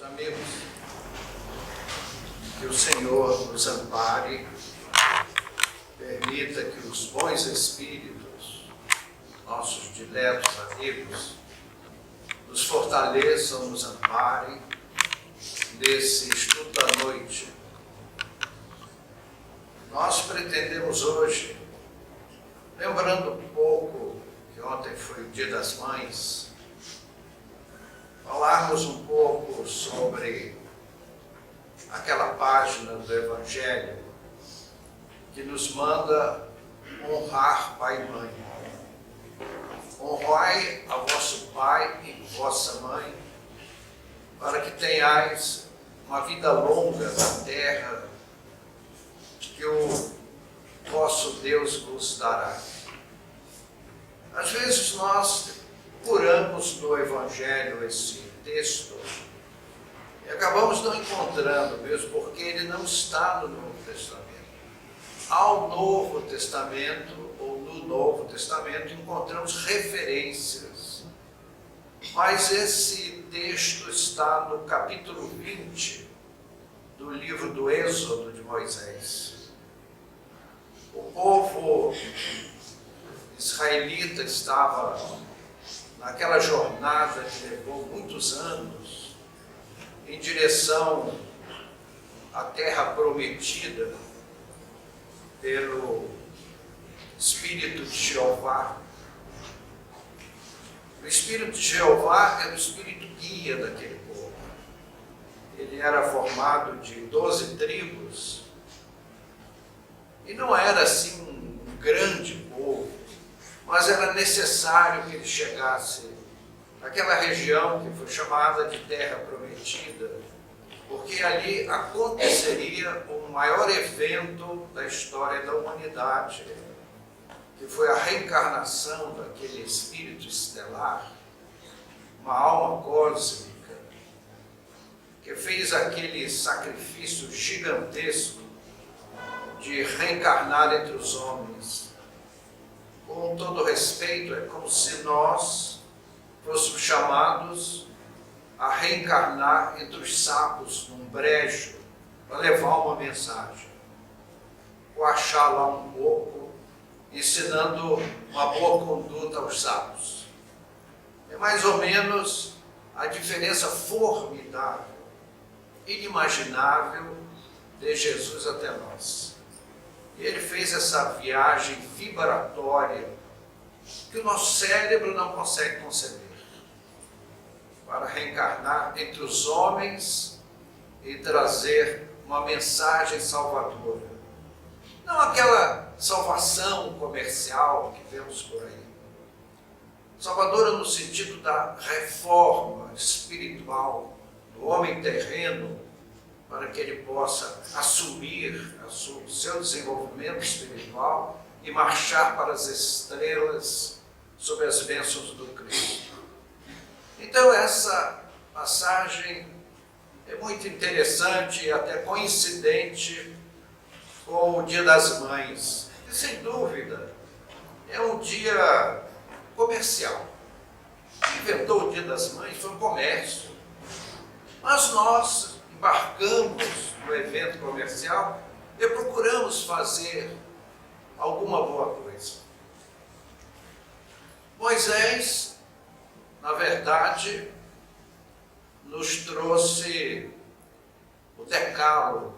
Meus amigos, que o Senhor nos ampare, permita que os bons espíritos, nossos diletos amigos, nos fortaleçam, nos amparem nesse estudo da noite. Nós pretendemos hoje, lembrando um pouco que ontem foi o Dia das Mães, falarmos um pouco sobre aquela página do Evangelho que nos manda honrar pai e mãe. Honrai a vosso pai e vossa mãe, para que tenhais uma vida longa na terra que o vosso Deus vos dará. Às vezes nós procuramos no Evangelho esse texto e acabamos não encontrando, mesmo porque ele não está no Novo Testamento. Ao Novo Testamento, ou no Novo Testamento, encontramos referências, mas esse texto está no capítulo 20 do livro do Êxodo de Moisés. O povo israelita estava naquela jornada que levou muitos anos em direção à terra prometida pelo Espírito de Jeová. O Espírito de Jeová era o Espírito guia daquele povo. Ele era formado de 12 tribos e não era assim um grande povo, mas era necessário que ele chegasse naquela região que foi chamada de Terra Prometida, porque ali aconteceria o maior evento da história da humanidade, que foi a reencarnação daquele espírito estelar, uma alma cósmica, que fez aquele sacrifício gigantesco de reencarnar entre os homens. Com todo respeito, é como se nós fôssemos chamados a reencarnar entre os sapos num brejo para levar uma mensagem. Ou achar lá um pouco, ensinando uma boa conduta aos sapos. É mais ou menos a diferença formidável, inimaginável de Jesus até nós. Ele fez essa viagem vibratória que o nosso cérebro não consegue conceber, para reencarnar entre os homens e trazer uma mensagem salvadora. Não aquela salvação comercial que vemos por aí. Salvadora no sentido da reforma espiritual do homem terreno, para que ele possa assumir o seu desenvolvimento espiritual e marchar para as estrelas sob as bênçãos do Cristo. Então essa passagem é muito interessante e até coincidente com o Dia das Mães, que sem dúvida é um dia comercial. Quem inventou o Dia das Mães foi o comércio, mas nós embarcamos no evento comercial e procuramos fazer alguma boa coisa. Moisés, na verdade, nos trouxe o Decálogo,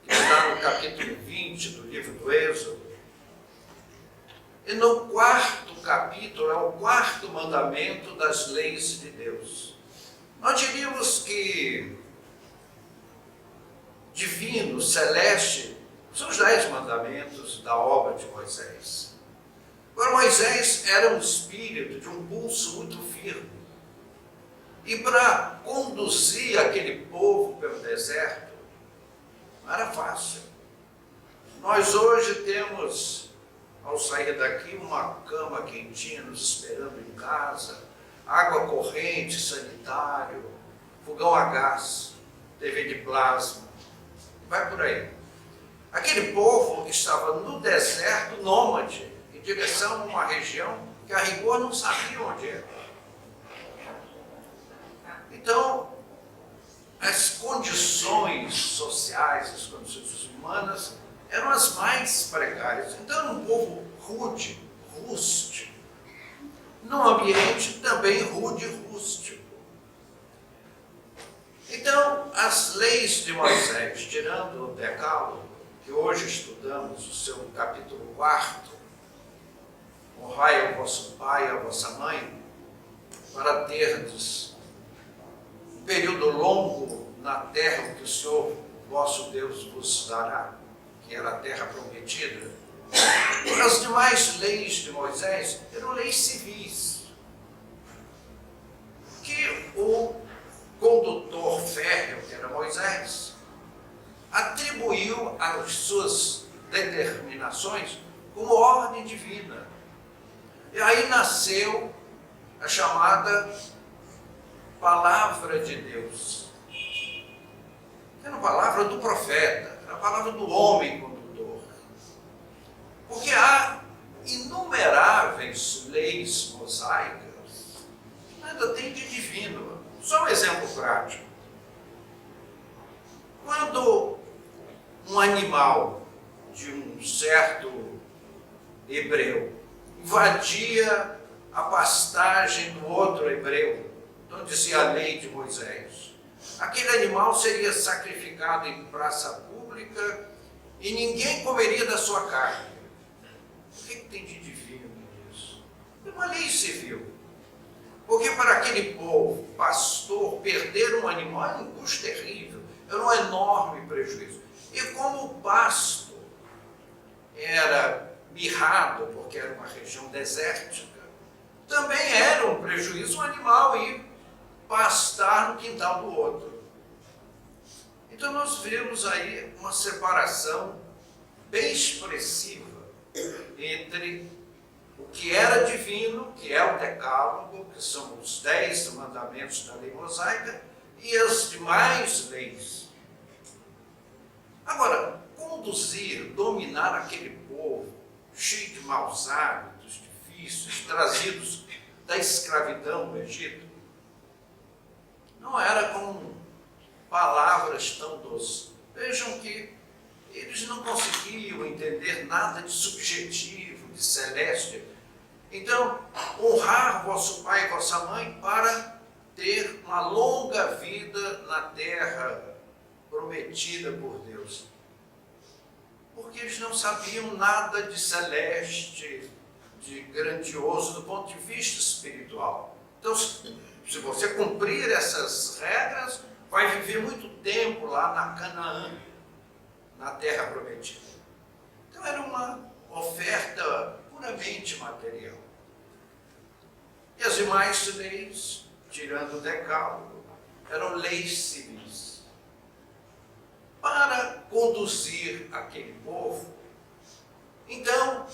que está no capítulo 20 do livro do Êxodo. E no quarto capítulo é o quarto mandamento das leis de Deus. Nós diríamos que divino, celeste, são os 10 mandamentos da obra de Moisés. Agora, Moisés era um espírito de um pulso muito firme. E para conduzir aquele povo pelo deserto, não era fácil. Nós hoje temos, ao sair daqui, uma cama quentinha nos esperando em casa, água corrente, sanitário, fogão a gás, TV de plasma. Vai por aí. Aquele povo estava no deserto nômade, em direção a uma região que a rigor não sabia onde era. Então, humanas eram as mais precárias. Então era um povo rude, rústico, num ambiente também rude e rústico. Então, as leis de Moisés, tirando o Decálogo, que hoje estudamos o seu capítulo 4, honrai ao vosso pai e à vossa mãe, para terdes um período longo na terra que o Senhor, o vosso Deus, vos dará, que era a terra prometida. As demais leis de Moisés eram leis civis, que o condutor férreo, que era Moisés, atribuiu às suas determinações como ordem divina. E aí nasceu a chamada Palavra de Deus. Era a palavra do profeta, era a palavra do homem condutor. Porque há inumeráveis leis mosaicas, nada tem de divino. Só um exemplo prático. Quando um animal de um certo hebreu invadia a pastagem do outro hebreu, então dizia a lei de Moisés, aquele animal seria sacrificado em praça pública e ninguém comeria da sua carne. O que tem de divino nisso? É uma lei civil. Porque para aquele povo, pastor, perder um animal é um custo terrível, era um enorme prejuízo. E como o pasto era mirrado, porque era uma região desértica, também era um prejuízo um animal ir pastar no quintal do outro. Então nós vemos aí uma separação bem expressiva entre o que era divino, que é o Decálogo, que são os 10 mandamentos da lei mosaica, e as demais leis. Agora, conduzir, dominar aquele povo, cheio de maus hábitos, difíceis, trazidos da escravidão no Egito, não era com palavras tão doces. Vejam que eles não conseguiam entender nada de subjetivo, de celeste. Então, honrar vosso pai e vossa mãe para ter uma longa vida na terra prometida por Deus. Porque eles não sabiam nada de celeste, de grandioso do ponto de vista espiritual. Então, se você cumprir essas regras, vai viver muito tempo lá na Canaã, na terra prometida. Então era uma oferta puramente material. E as demais leis, tirando o Decálogo, eram leis civis. Para conduzir aquele povo, então,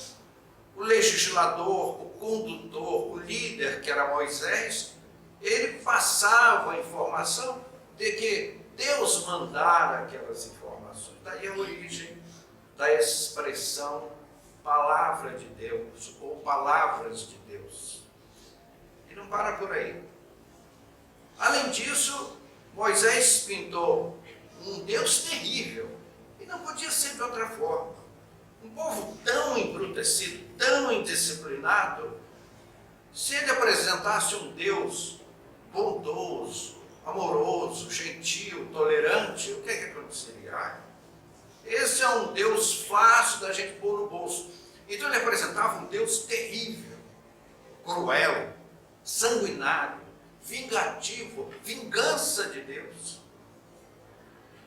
o legislador, o condutor, o líder, que era Moisés, ele passava a informação de que Deus mandara aquelas informações. Daí a origem da expressão palavra de Deus ou palavras de Deus. E não para por aí. Além disso, Moisés pintou um Deus terrível e não podia ser de outra forma. Um povo tão embrutecido, tão indisciplinado, se ele apresentasse um Deus bondoso, amoroso, gentil, tolerante, o que é que aconteceria? Esse é um Deus fácil da gente pôr no bolso. Então ele apresentava um Deus terrível, cruel, sanguinário, vingativo, vingança de Deus,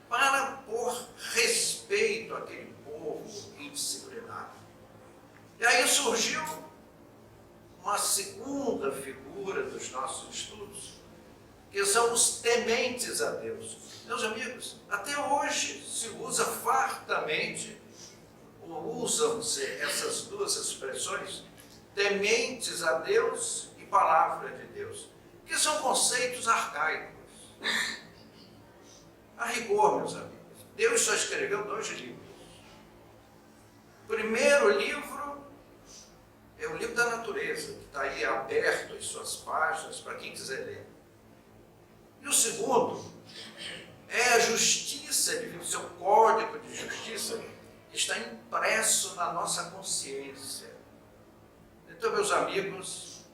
para pôr respeito àquele povo indisciplinado. E aí surgiu uma segunda figura dos nossos estudos, que são os tementes a Deus. Meus amigos, até hoje se usa fartamente, ou usam-se essas duas expressões, tementes a Deus e palavra de Deus, que são conceitos arcaicos. A rigor, meus amigos, Deus só escreveu 2 livros. O primeiro livro é o livro da natureza, que está aí aberto as suas páginas para quem quiser ler. E o segundo É a justiça divina, o seu código de justiça que está impresso na nossa consciência. Então, meus amigos,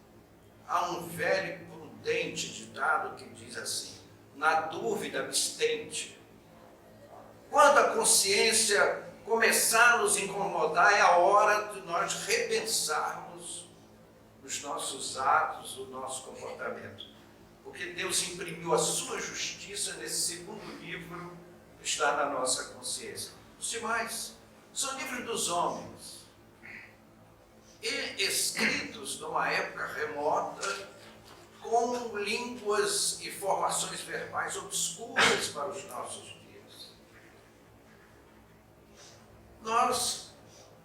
há um velho e prudente ditado que diz assim: na dúvida, abstente. Quando a consciência começar a nos incomodar, é a hora de nós repensarmos os nossos atos, o nosso comportamento. Porque Deus imprimiu a sua justiça nesse segundo livro que está na nossa consciência. Os demais são livros dos homens, e escritos numa época remota, com línguas e formações verbais obscuras para os nossos dias. Nós,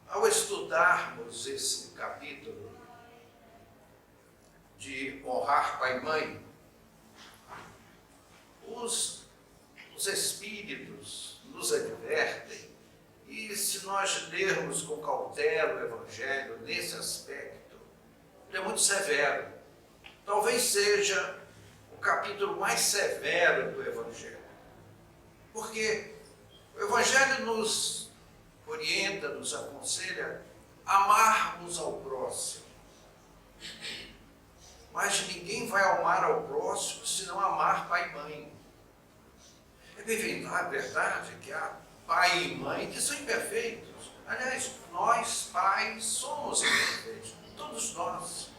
ao estudarmos esse capítulo de honrar pai e mãe, os Espíritos nos advertem, e se nós lermos com cautela o Evangelho nesse aspecto, ele é muito severo. Talvez seja o capítulo mais severo do Evangelho. Porque o Evangelho nos orienta, nos aconselha a amarmos ao próximo. Mas ninguém vai amar ao próximo se não amar pai e mãe. É bem verdade que há pai e mãe que são imperfeitos. Aliás, nós, pais, somos imperfeitos. Todos nós.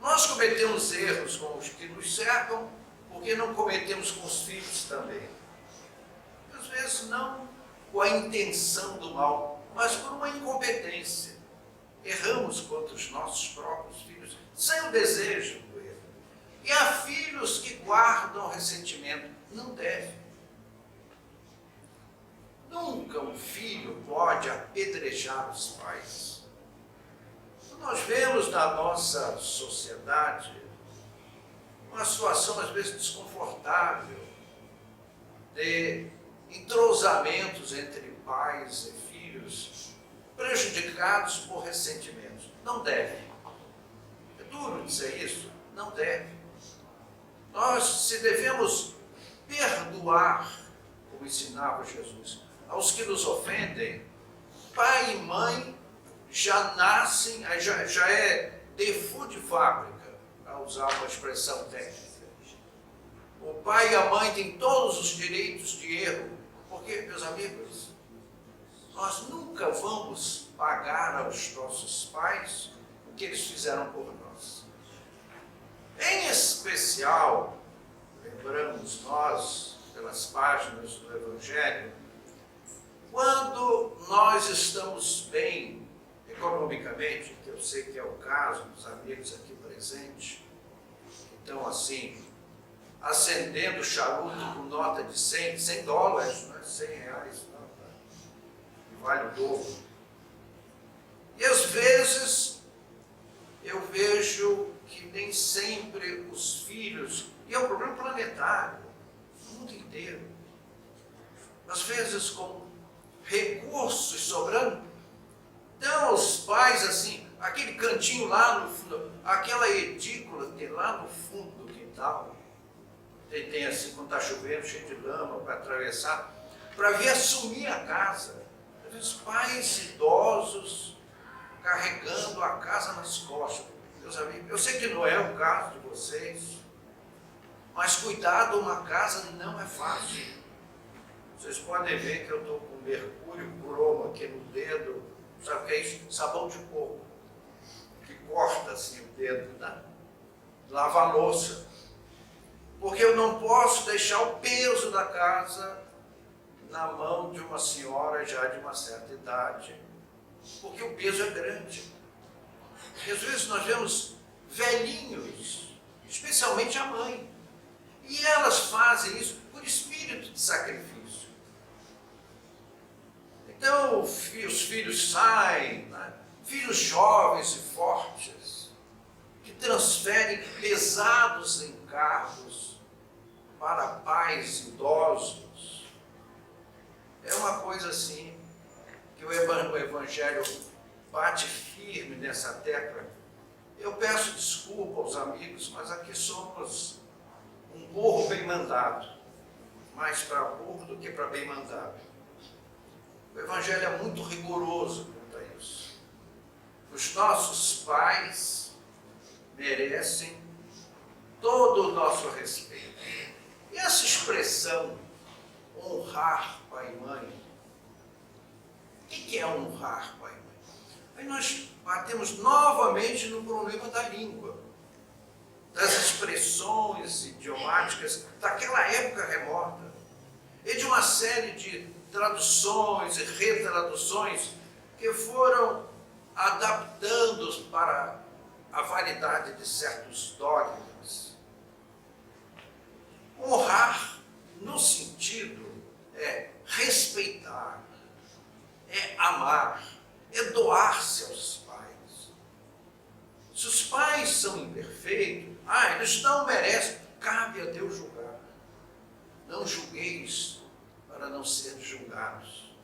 Nós cometemos erros com os que nos cercam, porque não cometemos com os filhos também. Às vezes não com a intenção do mal, mas por uma incompetência. Erramos contra os nossos próprios filhos, sem o desejo do erro. E há filhos que guardam ressentimento. Não deve. Nunca um filho pode apedrejar os pais. Nós vemos na nossa sociedade uma situação às vezes desconfortável de entrosamentos entre pais e filhos prejudicados por ressentimentos. Não deve. É duro dizer isso? Não deve. Nós, se devemos perdoar, como ensinava Jesus, aos que nos ofendem, pai e mãe já nascem, já é default de fábrica, para usar uma expressão técnica. O pai e a mãe têm todos os direitos de erro, porque, meus amigos, nós nunca vamos pagar aos nossos pais o que eles fizeram por nós. Em especial, lembramos nós, pelas páginas do Evangelho, quando nós estamos bem economicamente, que eu sei que é o caso dos amigos aqui presentes, então assim, acendendo charuto com nota de 100 dólares, não é 100 reais, não, que vale o dobro. E às vezes eu vejo que nem sempre os filhos, e é um problema planetário, no mundo inteiro, às vezes com recursos sobrando, dão aos pais assim, aquele cantinho lá no fundo, aquela edícula que tem lá no fundo do quintal, tem assim, quando está chovendo, cheio de lama para atravessar, para vir assumir a casa. Os pais idosos carregando a casa nas costas. Meus amigos, eu sei que não é o caso de vocês, mas cuidar de uma casa não é fácil. Vocês podem ver que eu estou com mercúrio cromo aqui no dedo. Sabe o que é isso? Sabão de coco, que corta assim o dedo, né? Lava a louça. Porque eu não posso deixar o peso da casa na mão de uma senhora já de uma certa idade, porque o peso é grande. E às vezes nós vemos velhinhos, especialmente a mãe, e elas fazem isso por espírito de sacrifício. Então os filhos saem, né? Filhos jovens e fortes, que transferem pesados encargos para pais idosos. É uma coisa assim, que o Evangelho bate firme nessa tecla. Eu peço desculpa aos amigos, mas aqui somos um burro bem mandado. mais para burro do que para bem mandado. O Evangelho é muito rigoroso quanto a isso. Os nossos pais merecem todo o nosso respeito. E essa expressão, honrar pai e mãe, o que é honrar pai e mãe? Aí nós batemos novamente no problema da língua, das expressões idiomáticas daquela época remota, e de uma série de traduções e retraduções que foram adaptando para a validade de certos dogmas. Honrar, no sentido, é respeitar, é amar, é doar-se aos pais. Se os pais são imperfeitos, eles não merecem, cabe a Deus julgar. Não julgueis para não serem julgados.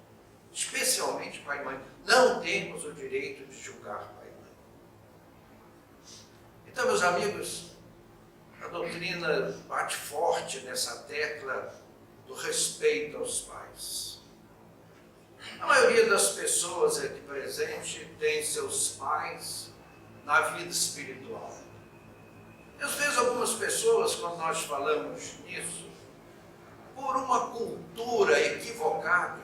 Especialmente pai e mãe. Não temos o direito de julgar pai e mãe. Então, meus amigos, a doutrina bate forte nessa tecla do respeito aos pais. A maioria das pessoas aqui presente tem seus pais na vida espiritual. E às vezes algumas pessoas, quando nós falamos nisso, por uma cultura equivocada,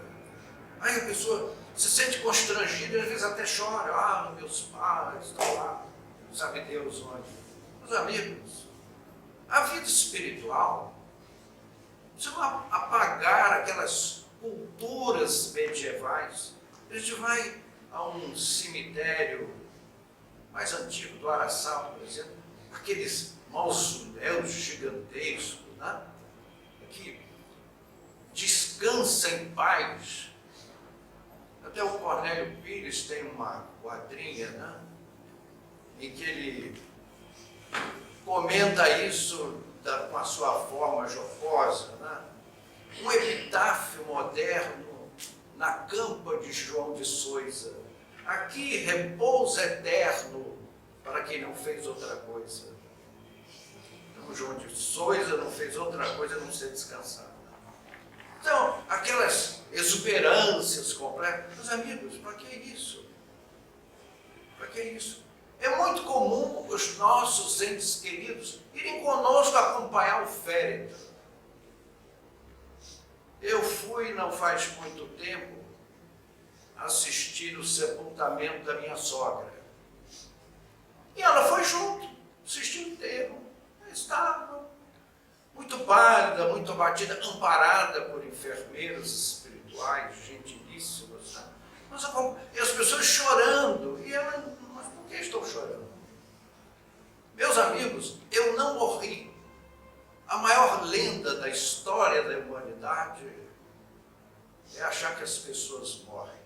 aí a pessoa se sente constrangida e às vezes até chora. Meus pais estão lá, sabe Deus onde. Meus amigos, a vida espiritual, se não apagar aquelas culturas medievais, a gente vai a um cemitério mais antigo do Araçá, por exemplo, aqueles mausoléus gigantescos, né? Que descansa em paz. Até o Cornélio Pires tem uma quadrinha, né? Em que ele comenta isso com a sua forma jocosa, né? Um epitáfio moderno na campa de João de Souza. Aqui repouso eterno para quem não fez outra coisa. Então, João de Souza não fez outra coisa a não ser descansar. Então, aquelas exuberâncias completas. Meus amigos, para que isso? Para que isso? É muito comum os nossos entes queridos irem conosco acompanhar o féretro. Eu fui, não faz muito tempo, assistir o sepultamento da minha sogra. E ela foi junto, assistiu o enterro. Estava muito pálida, muito abatida, amparada por enfermeiros espirituais, gentilíssimas. Né? E as pessoas chorando. E ela, mas por que estão chorando? Meus amigos, eu não morri. A maior lenda da história da humanidade é achar que as pessoas morrem.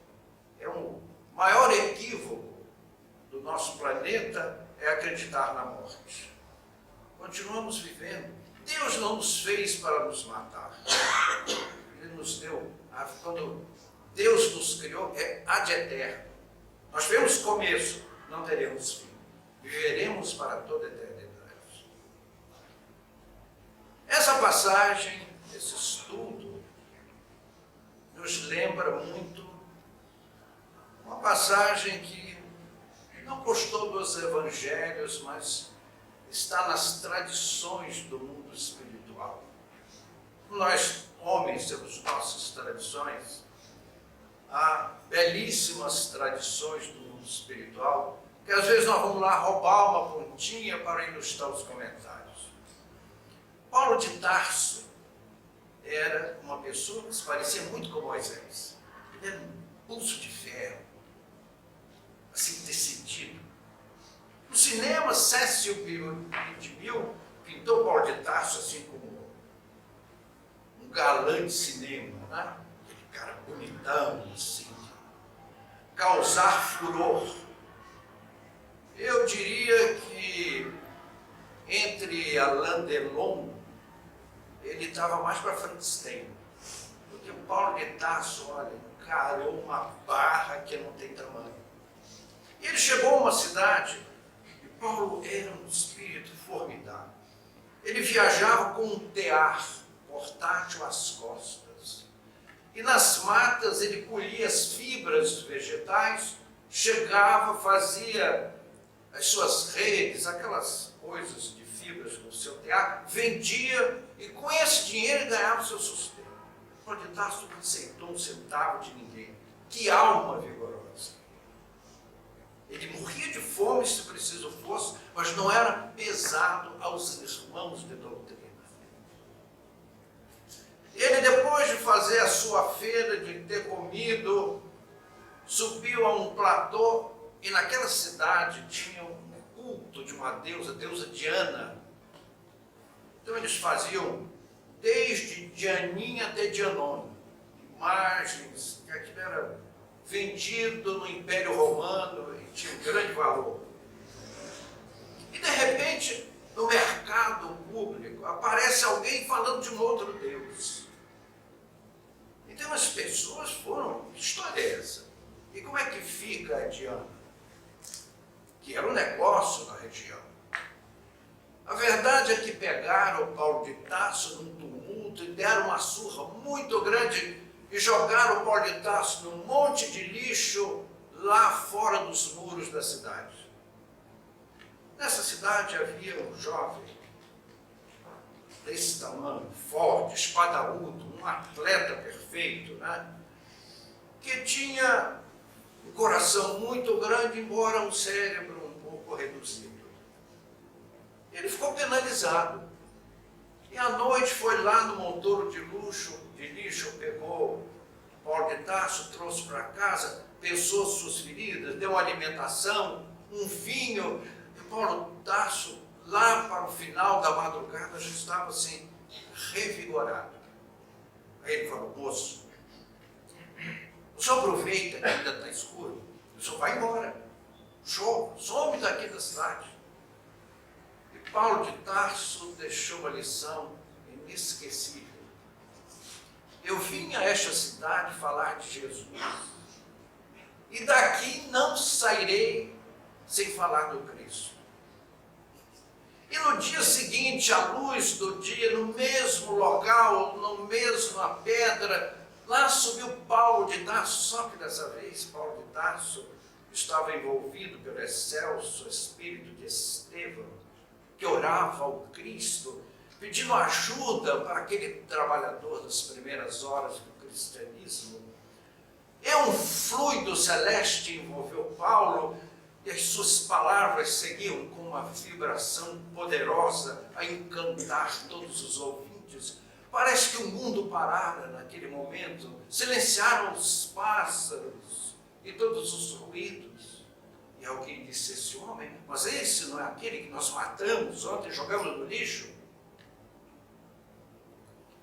É um maior equívoco do nosso planeta é acreditar na morte. Continuamos vivendo. Deus não nos fez para nos matar. Ele nos deu, quando Deus nos criou, é ad eterno. Nós tivemos começo, não teremos fim. Viveremos para toda a eternidade. Essa passagem, esse estudo, nos lembra muito uma passagem que não constou dos evangelhos, mas está nas tradições do mundo espiritual. Nós, homens, temos nossas tradições. Há belíssimas tradições do mundo espiritual, que às vezes nós vamos lá roubar uma pontinha para ilustrar os comentários. Paulo de Tarso era uma pessoa que se parecia muito com Moisés. Ele era um pulso de ferro, assim, decidido. No cinema, Cécio de Mil pintou Paulo de Tarso assim como um galã de cinema, né? Aquele cara bonitão, assim, de causar furor. Eu diria que entre Alain Delon, ele estava mais para Frankenstein, porque o Paulo de Tarso, olha, encarou uma barra que não tem tamanho. E ele chegou a uma cidade, e Paulo era um espírito formidável. Ele viajava com um tear, portátil às costas. E nas matas ele colhia as fibras vegetais, chegava, fazia as suas redes, aquelas coisas de fibras no seu tear, vendia e com esse dinheiro ele ganhava o seu sustento. Paulo de Tarso não aceitou um centavo de ninguém. Que alma vigorosa! Ele morria de fome, se preciso fosse, mas não era pesado aos irmãos de doutrina. Ele, depois de fazer a sua feira, de ter comido, subiu a um platô e naquela cidade tinha um culto de uma deusa, a deusa Diana. Então eles faziam desde Dianinha até Dianone, imagens, que aquilo era vendido no Império Romano e tinha um grande valor. E de repente, no mercado público, aparece alguém falando de um outro Deus. Então as pessoas foram, que história é essa? E como é que fica a Diana? Que era um negócio na região. A verdade é que pegaram o Paulo de Tarso num tumulto e deram uma surra muito grande e jogaram o Paulo de Tarso num monte de lixo lá fora dos muros da cidade. Nessa cidade havia um jovem desse tamanho, forte, espadaúdo, um atleta perfeito, né? Que tinha um coração muito grande, embora um cérebro um pouco reduzido. Ele ficou penalizado. E à noite foi lá no montouro de lixo, pegou Paulo de Tarso, trouxe para casa, pensou suas feridas, deu alimentação, um vinho. E Paulo de Tarso, lá para o final da madrugada, já estava assim, revigorado. Aí ele falou: moço, o senhor aproveita que ainda está escuro, o senhor vai embora, some daqui da cidade. E Paulo de Tarso deixou uma lição inesquecível. Eu vim a esta cidade falar de Jesus, e daqui não sairei sem falar do Cristo. E no dia seguinte, à luz do dia, no mesmo local, no mesma pedra, lá subiu Paulo de Tarso, só que dessa vez Paulo de Tarso estava envolvido pelo excelso espírito de Estevão, que orava ao Cristo, pedindo ajuda para aquele trabalhador das primeiras horas do cristianismo. E um fluido celeste envolveu Paulo, e as suas palavras seguiam com uma vibração poderosa a encantar todos os ouvintes. Parece que o mundo parara naquele momento, silenciaram os pássaros e todos os ruídos. E alguém disse: esse homem, mas esse não é aquele que nós matamos ontem e jogamos no lixo?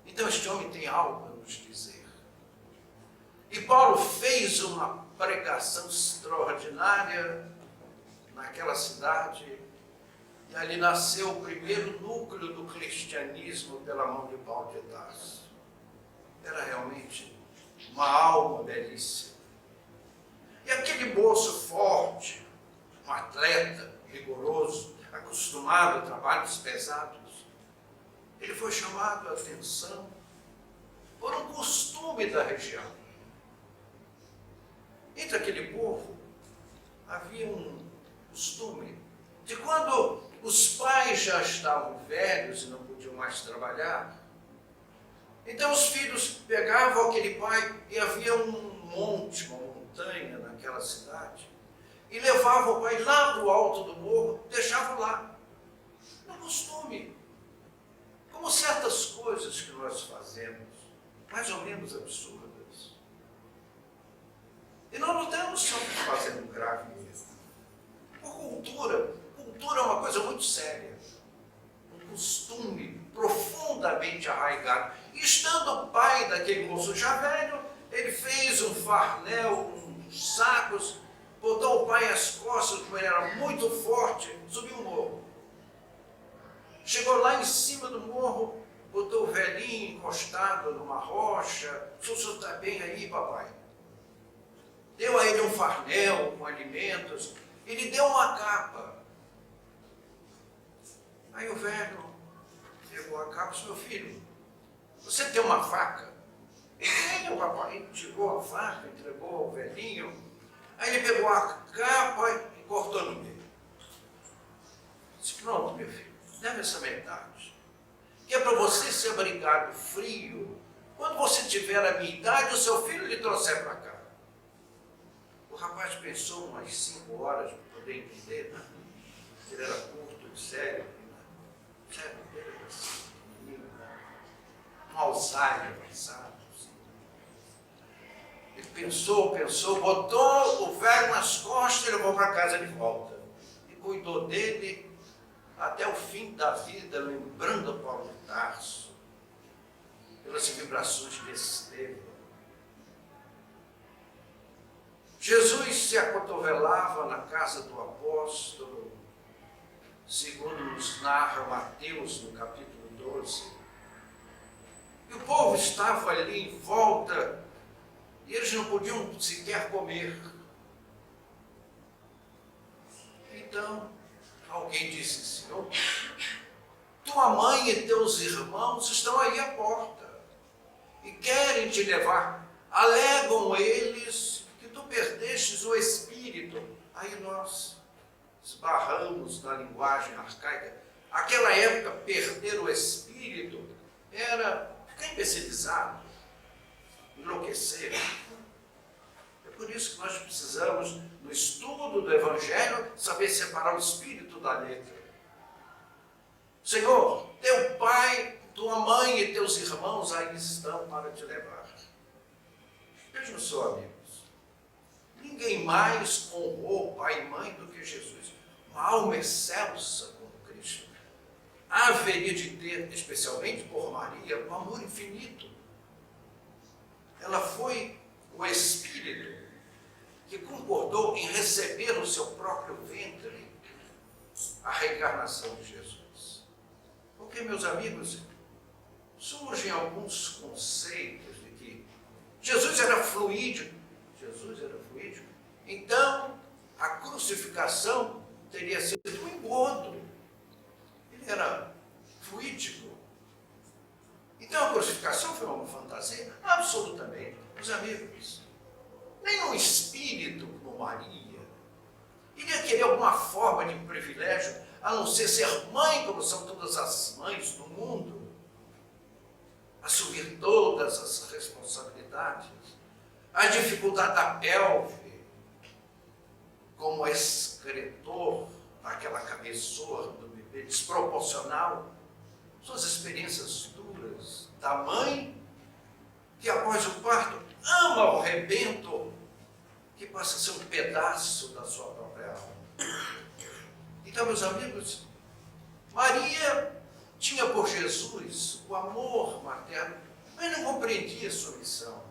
Então este homem tem algo a nos dizer. E Paulo fez uma pregação extraordinária naquela cidade, e ali nasceu o primeiro núcleo do cristianismo pela mão de Paulo de Tarso. Era realmente uma alma belíssima. E aquele moço forte, um atleta rigoroso, acostumado a trabalhos pesados, ele foi chamado a atenção por um costume da região. Entre aquele povo havia um costume de, quando os pais já estavam velhos e não podiam mais trabalhar, então os filhos pegavam aquele pai, e havia um monte, uma montanha naquela cidade, e levavam o pai lá para o alto do morro, deixavam lá. É um costume. Como certas coisas que nós fazemos, mais ou menos absurdas. E nós não estamos só fazendo um grave erro. Por cultura é uma coisa muito séria. Um costume profundamente arraigado. E estando o pai daquele moço já velho, ele fez um farnel, uns sacos, botou o pai às costas, como ele era muito forte, subiu o morro. Chegou lá em cima do morro, botou o velhinho encostado numa rocha. O senhor está bem aí, papai? Deu a ele um farnel com alimentos, e lhe deu uma capa. Aí o velho pegou a capa e disse: meu filho, Você tem uma faca? Tem, o rapaz tirou a faca, entregou ao velhinho. Aí ele pegou a capa e cortou no meio. Disse, pronto, meu filho, leva essa metade. Que é para você se abrigar do frio. Quando você tiver a minha idade, o seu filho lhe trouxer para cá. O rapaz pensou umas 5 horas para poder entender, né? Ele era curto de cérebro, né? Cérebro dele era assim, menino, né? Um Alzheimer avançado. Assim. Ele pensou, botou o velho nas costas e levou para casa de volta. E cuidou dele até o fim da vida, lembrando Paulo de Tarso, pelas vibrações de Estevão. Jesus se acotovelava na casa do apóstolo, segundo nos narra Mateus no capítulo 12. E o povo estava ali em volta e eles não podiam sequer comer. Então, alguém disse, Senhor, tua mãe e teus irmãos estão aí à porta e querem te levar. Alegam eles que tu perdestes o espírito. Aí nós esbarramos na linguagem arcaica. Aquela época, perder o espírito era ficar imbecilizado, enlouquecer. É por isso que nós precisamos, no estudo do Evangelho, saber separar o espírito da letra. Senhor, teu pai, tua mãe e teus irmãos aí estão para te levar. Vejam só, amigos, ninguém mais honrou pai e mãe do que Jesus. Uma alma excelsa como Cristo haveria de ter, especialmente por Maria, um amor infinito. Ela foi o Espírito que concordou em receber no seu próprio ventre a reencarnação de Jesus. Porque, meus amigos, surgem alguns conceitos de que Jesus era fluídico. Então, a crucificação teria sido um engodo. Ele era fluídico. Então, a crucificação foi uma fantasia? Absolutamente. Meus amigos, nenhum espírito como Maria iria querer alguma forma de privilégio, a não ser mãe, como são todas as mães do mundo, assumir todas as responsabilidades, a dificuldade da pelve, como excretor daquela cabeçorra do bebê, desproporcional, suas experiências duras da mãe, que após o parto ama o rebento, que passa a ser um pedaço da sua própria alma. Então, meus amigos, Maria tinha por Jesus o amor materno, mas não compreendia sua missão.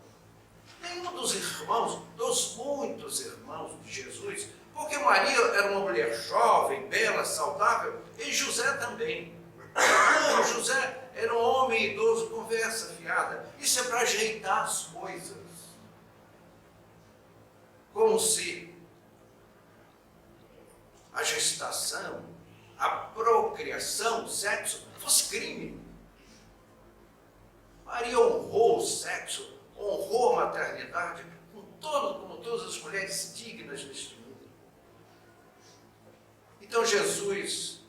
Nenhum dos irmãos, dos muitos irmãos de Jesus, porque Maria era uma mulher jovem, bela, saudável, e José também. Não, José era um homem idoso, conversa fiada. Isso é para ajeitar as coisas. Como se a gestação, a procriação, o sexo, fosse crime. Maria honrou o sexo, honrou a maternidade, como todas as mulheres dignas deste mundo. Então Jesus,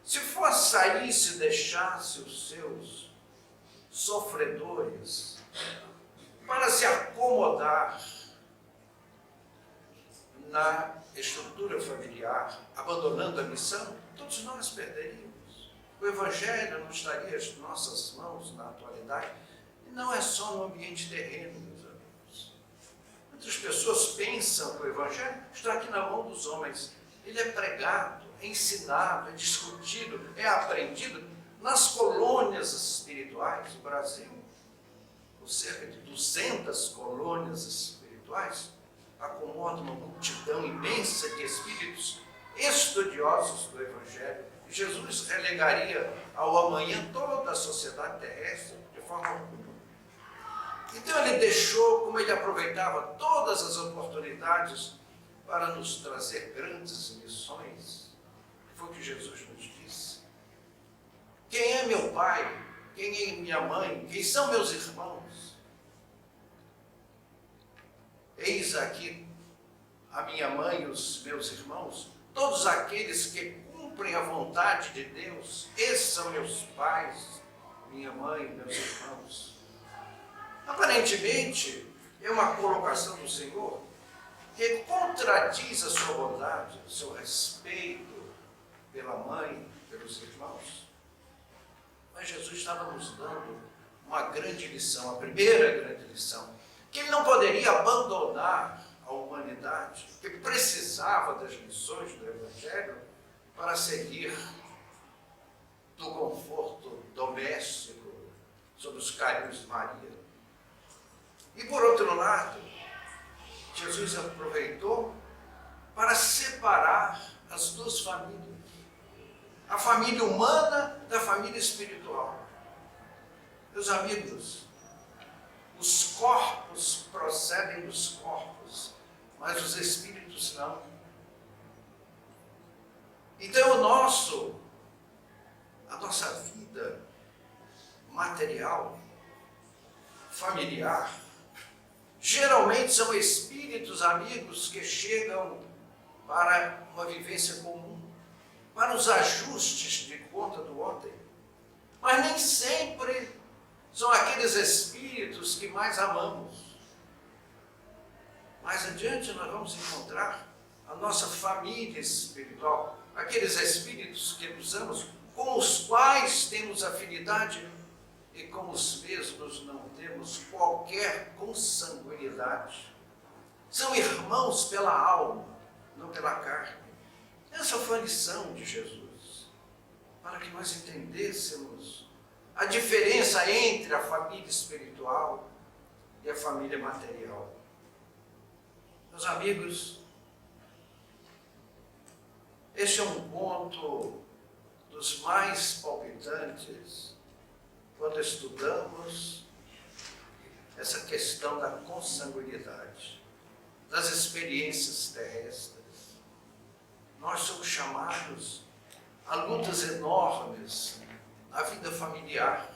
se fosse saísse e deixasse os seus sofredores para se acomodar na estrutura familiar, abandonando a missão, todos nós perderíamos. O Evangelho não estaria às nossas mãos na atualidade. E não é só no ambiente terreno, meus amigos. Muitas pessoas pensam que o Evangelho está aqui na mão dos homens. Ele é pregado, é ensinado, é discutido, é aprendido nas colônias espirituais do Brasil. Com cerca de 200 colônias espirituais, acomoda uma multidão imensa de espíritos estudiosos do Evangelho. E Jesus relegaria ao amanhã toda a sociedade terrestre de forma alguma. Então ele deixou, como ele aproveitava todas as oportunidades para nos trazer grandes missões. Foi o que Jesus nos disse. Quem é meu Pai quem é minha mãe, quem são meus irmãos. Eis aqui a minha mãe e os meus irmãos, todos aqueles que cumprem a vontade de Deus, esses são meus pais, minha mãe e meus irmãos. Aparentemente, é uma colocação do Senhor que contradiz a sua bondade, o seu respeito pela mãe, pelos irmãos. Mas Jesus estava nos dando uma grande lição, a primeira grande lição, que ele não poderia abandonar a humanidade, que precisava das lições do Evangelho para seguir do conforto doméstico, sob os carinhos de Maria. E por outro lado, Jesus aproveitou para separar as duas famílias, a família humana da família espiritual. Meus amigos, os corpos procedem dos corpos, mas os espíritos não. Então a nossa vida material, familiar, geralmente são espíritos amigos que chegam para uma vivência comum, para os ajustes de conta do ontem. Mas nem sempre são aqueles espíritos que mais amamos. Mais adiante nós vamos encontrar a nossa família espiritual, aqueles espíritos que nos amamos, com os quais temos afinidade e com os mesmos não temos qualquer consanguinidade. São irmãos pela alma, não pela carne. Essa foi a lição de Jesus, para que nós entendêssemos a diferença entre a família espiritual e a família material. Meus amigos, este é um ponto dos mais palpitantes quando estudamos essa questão da consanguinidade, das experiências terrestres. Nós somos chamados a lutas enormes na vida familiar.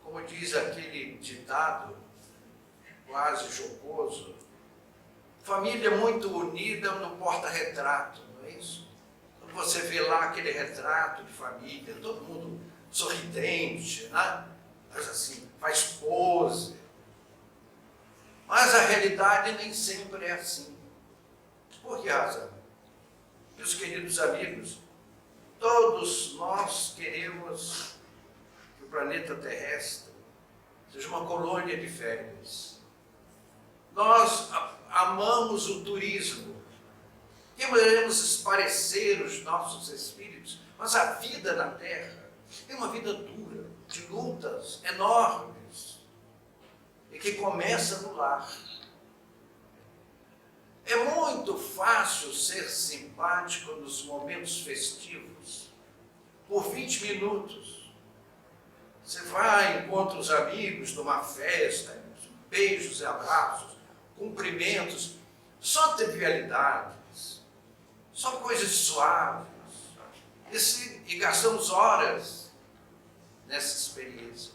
Como diz aquele ditado quase jocoso, família muito unida no porta-retrato, não é isso? Quando você vê lá aquele retrato de família, todo mundo sorridente, né? Mas assim, faz pose. Mas a realidade nem sempre é assim. Por que razão? Meus queridos amigos, todos nós queremos que o planeta terrestre seja uma colônia de férias. Nós amamos o turismo, queremos esparecer os nossos espíritos, mas a vida na Terra é uma vida dura, de lutas enormes, e que começa no lar. É muito fácil ser simpático nos momentos festivos, por 20 minutos. Você vai, encontra os amigos numa festa, beijos e abraços, cumprimentos, só trivialidades, só coisas suaves. E gastamos horas nessa experiência.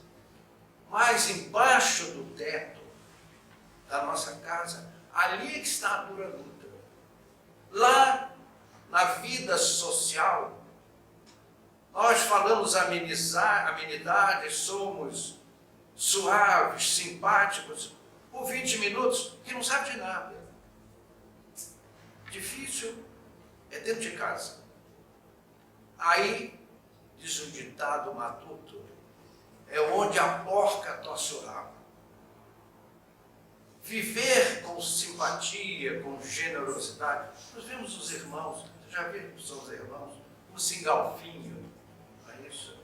Mas embaixo do teto da nossa casa, ali é que está a dura luta. Lá, na vida social, nós falamos amenidades, somos suaves, simpáticos, por 20 minutos, que não sabe de nada. Difícil é dentro de casa. Aí, diz um ditado matuto, é onde a porca torce o rabo. Viver com simpatia, com generosidade. Nós vemos os irmãos, você já viu que são os irmãos? Um singalfinho, não é isso?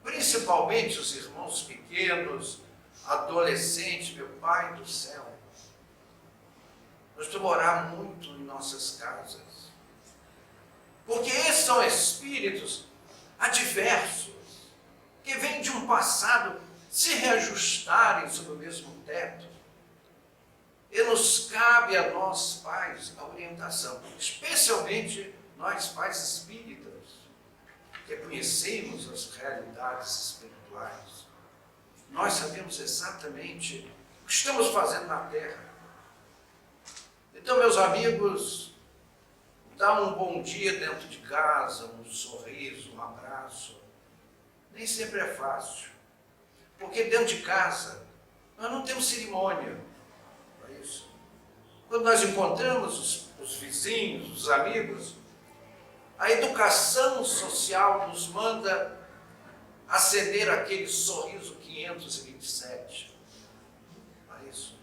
Principalmente os irmãos pequenos, adolescentes, meu Pai do céu. Nós temos que orar muito em nossas casas. Porque esses são espíritos adversos, que vêm de um passado se reajustarem sob o mesmo teto. E nos cabe a nós, pais, a orientação, especialmente nós, pais espíritas. reconhecemos as realidades espirituais, nós sabemos exatamente o que estamos fazendo na terra. Então, meus amigos, dar um bom dia dentro de casa, um sorriso, um abraço, nem sempre é fácil. Porque dentro de casa, nós não temos cerimônia. Não é isso? Quando nós encontramos os vizinhos, os amigos, a educação social nos manda acender aquele sorriso 527. Não é isso?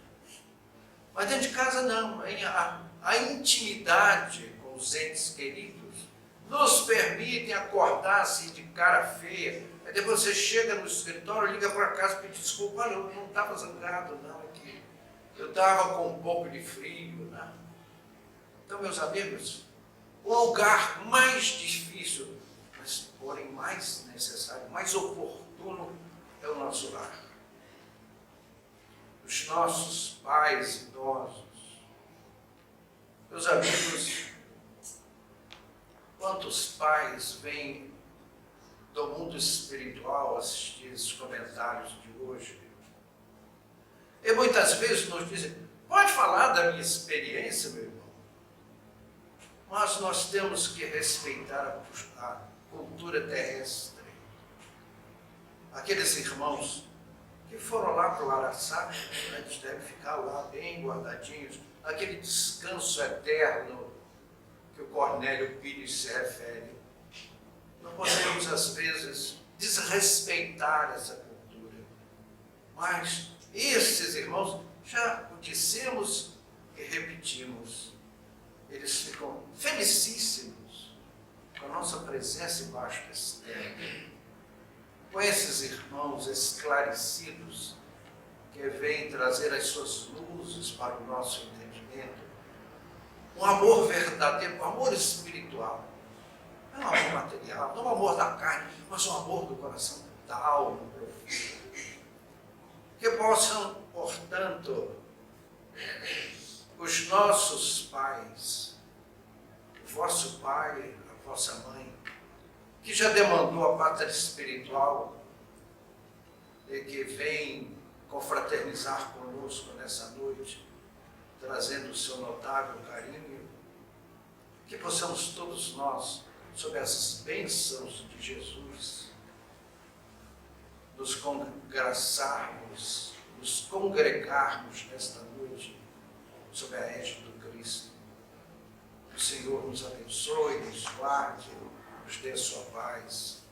Mas dentro de casa não. A intimidade com os entes queridos nos permitem acordar assim de cara feia. Aí depois você chega no escritório, liga para casa e pede desculpa. Olha, eu não estava zangado, não, aqui. Eu estava com um pouco de frio, né? Então, meus amigos, o lugar mais difícil, mas porém mais necessário, mais oportuno, é o nosso lar. Os nossos pais idosos. Meus amigos, quantos pais vêm do mundo espiritual assistir esses comentários de hoje? E muitas vezes nos dizem, pode falar da minha experiência, meu irmão. Mas nós temos que respeitar a cultura terrestre. Aqueles irmãos que foram lá para o Araçá, eles devem ficar lá bem guardadinhos, aquele descanso eterno que o Cornélio Pires se refere. Não podemos, às vezes, desrespeitar essa cultura. Mas esses irmãos, já o dissemos e repetimos, eles ficam felicíssimos com a nossa presença embaixo desse teto, com esses irmãos esclarecidos que vêm trazer as suas luzes para o nosso entendimento. Um amor verdadeiro, um amor espiritual. Não é um amor material, não é um amor da carne, mas um amor do coração, da alma profunda. Que possam, portanto, os nossos pais, o vosso pai, a vossa mãe, que já demandou a pátria espiritual e que vem confraternizar conosco nessa noite, trazendo o seu notável carinho, que possamos todos nós, sob as bênçãos de Jesus, nos congraçarmos, nos congregarmos nesta noite, sob a égide do Cristo. O Senhor nos abençoe, nos guarde, nos dê a sua paz.